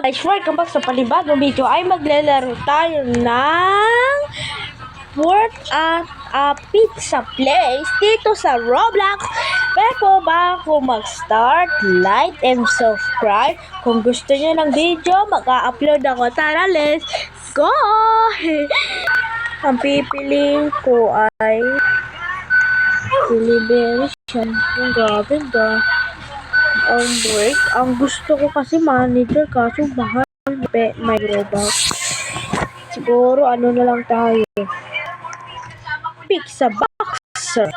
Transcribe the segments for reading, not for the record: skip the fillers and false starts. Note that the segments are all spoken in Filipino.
Guys, welcome back sa panibagong video ay maglalaro tayo ng World at a Pizza Place dito sa Roblox. Pero bago mag-start, like and subscribe. Kung gusto niyo ng video, mag-a-upload ako. Tara, let's go! Ang pipiliin ko ay Celebration. Ang grabe ba? Ang break. Ang gusto ko kasi manager kaso mahal may Robux. Siguro ano na lang tayo. Pizza Boxer.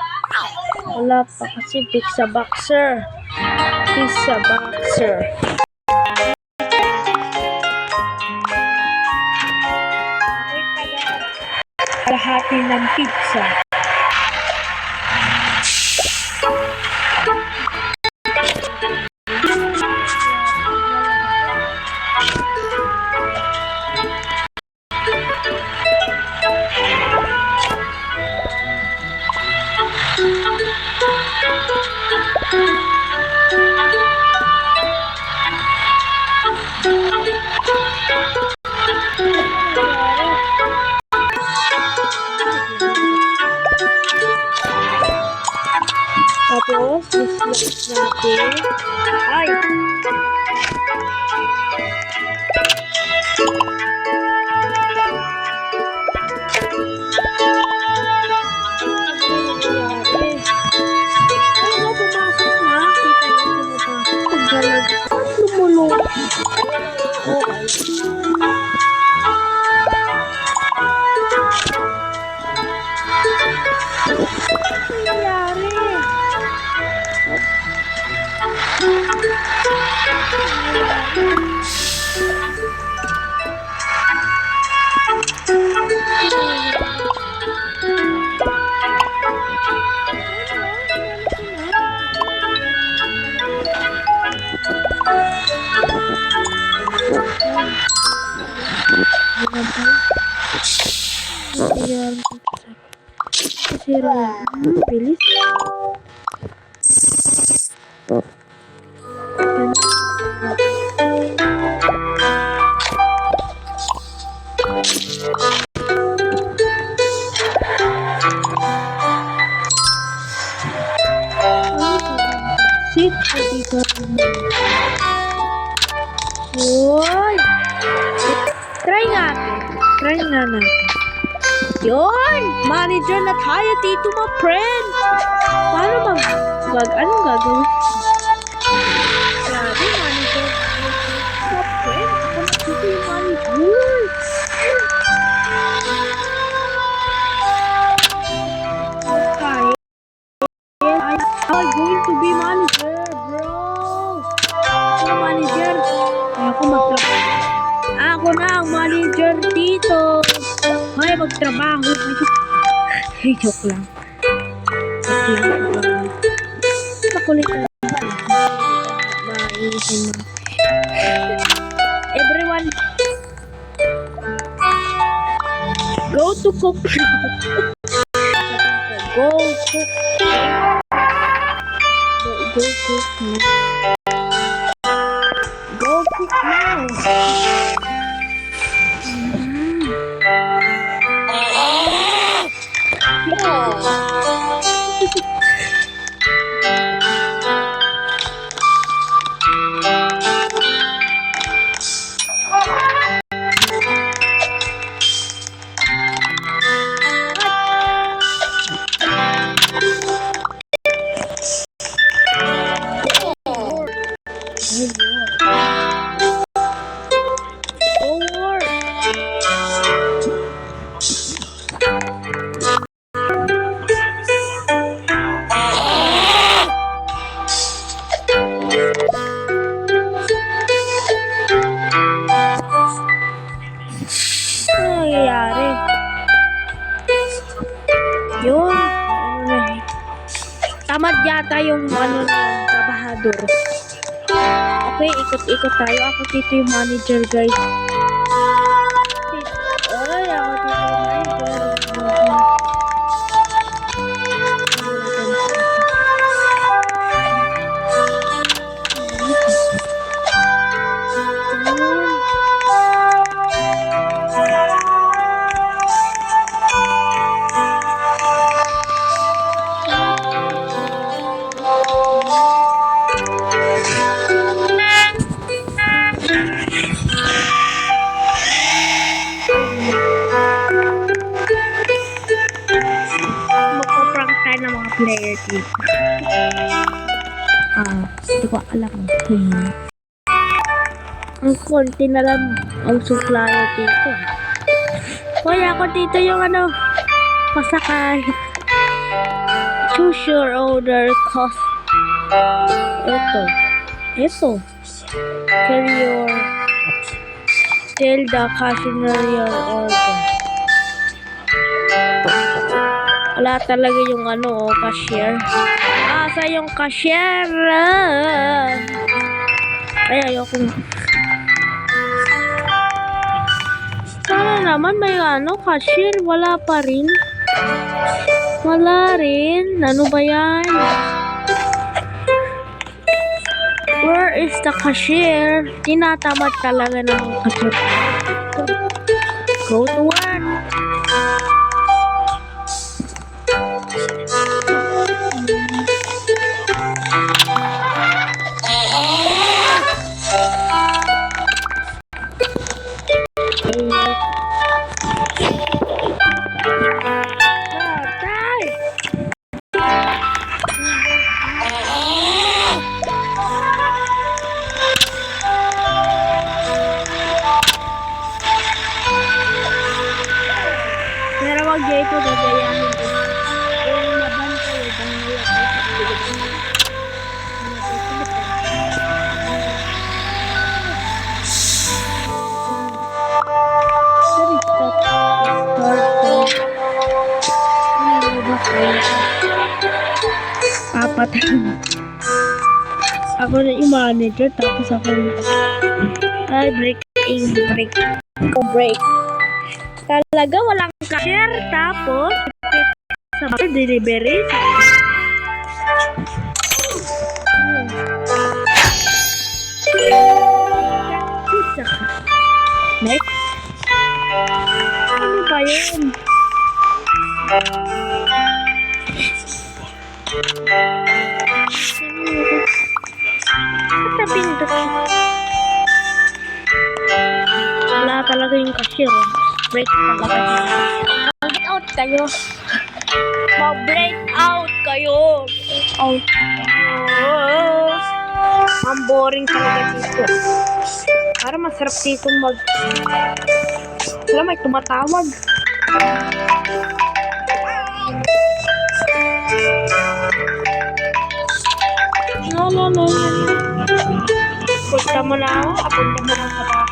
Wala pa kasi Pizza Boxer. Pizza Boxer. Kalahati ng pizza. Tapos, islap natin. Ay! Bilis. Sit Uy! Try nga natin. Yun! Manager na tayo dito, my friend! Paano anong gagawin? Grabe, manager. My friend, ako na dito yung manager. Okay. I'm going to be manager, bro! Ako manager. Ako magtrabaho. Ako na ang manager dito. Ay, magtrabaho. Ay, joke lang. Makulit na. Maiisin mo. Everyone, go to cook now. Go cook now. Go cook now. Yun. Tamad yata yung trabahador. Okay, ikot-ikot tayo. Ako dito yung manager, guys. Ay, ako dito yung manager. Yun. Magpo-prank tayo ng mga player dito. Hindi ko alam. Ang konti na lang ang supplier dito. Kaya ako dito yung pasakay. Choose your order cost. Ito. Tell the customer your order. Wala talaga yung cashier. Asa yung cashier? Ay, ayoko na. Sana naman may cashier. Wala pa rin. Wala rin. Ano ba yan? Where is the cashier? Tinatamad talaga ng cashier. Go to work. Pero wag dito gagayahin ko. Kung mabantay, bangay ako. Papatay. Ako na yung manager, tapos ako break. Talaga walang cashier, tapos sa delivery. Next. Ano ba yun? Wala talaga yung cashier. Break talaga. Mag-break out kayo. Mag-break out kayo. Ang boring talaga dito. Para masarap dito wala, may tumatawag. No. Punta mo na ako. Punta mo na sa bahay.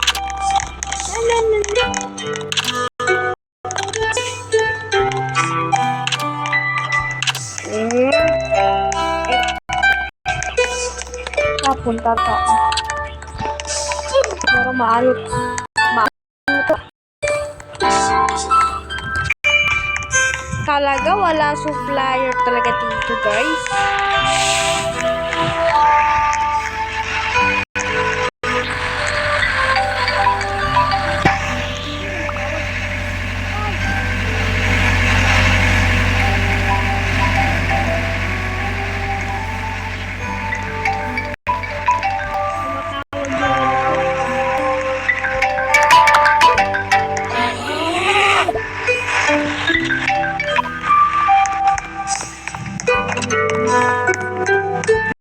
Punta to. Pero maalot. Talaga wala supplier talaga dito, guys.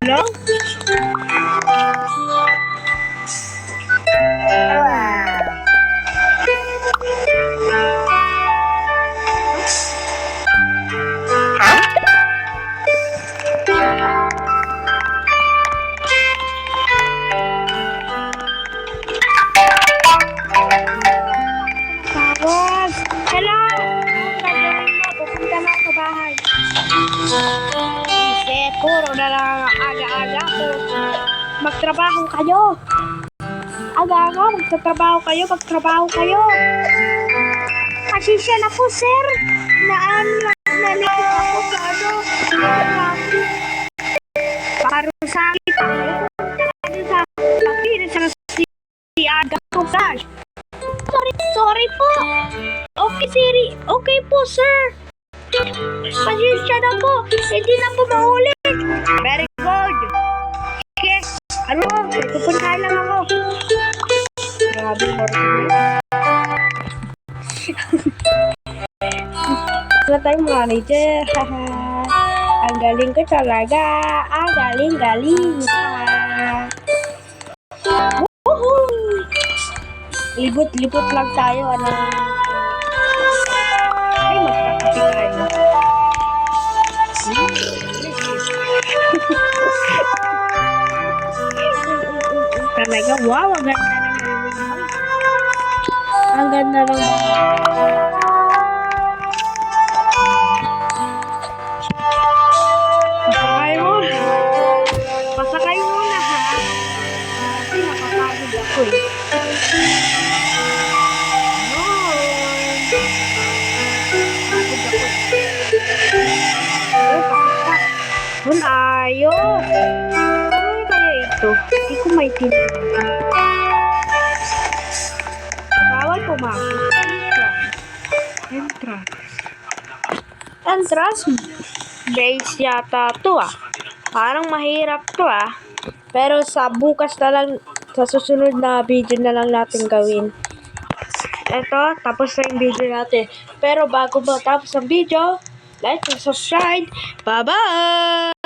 Hello? Tawag! Hello! Pupunta na sa bahay. Puro na lang aga-aga po. Magtrabaho kayo. Aga-aga, magtrabaho kayo. Pasensya na po, sir. Nalito ako sa Parusakit. Si Aga po, sir. Sorry po. Okay, Siri. Okay po, sir. Pasensya na po. Hindi na po maulit. Very good. Sige. Pupuntahan lang ako. sabi mo rin. Wala tayong manager. Ang galing ko talaga. Ang galing-galing. Woohoo! Libot-libot lang tayo. Ano? Ay, magkakapi tayo. Talaga, wow, ang ganda ng ang ganda ng pasakay mo. Pasakay mo na ha. Kasi napapagod ako eh. Hun, ayos. Ano kaya ito? Hindi ko maintindihan. Bawal pumasok. Entrance base yata to ah. Parang mahirap to ah. Pero sa bukas na lang, sa susunod na video na lang natin gawin. Eto, tapos na yung video natin. Pero bago matapos ang video, like and subscribe. Bye-bye!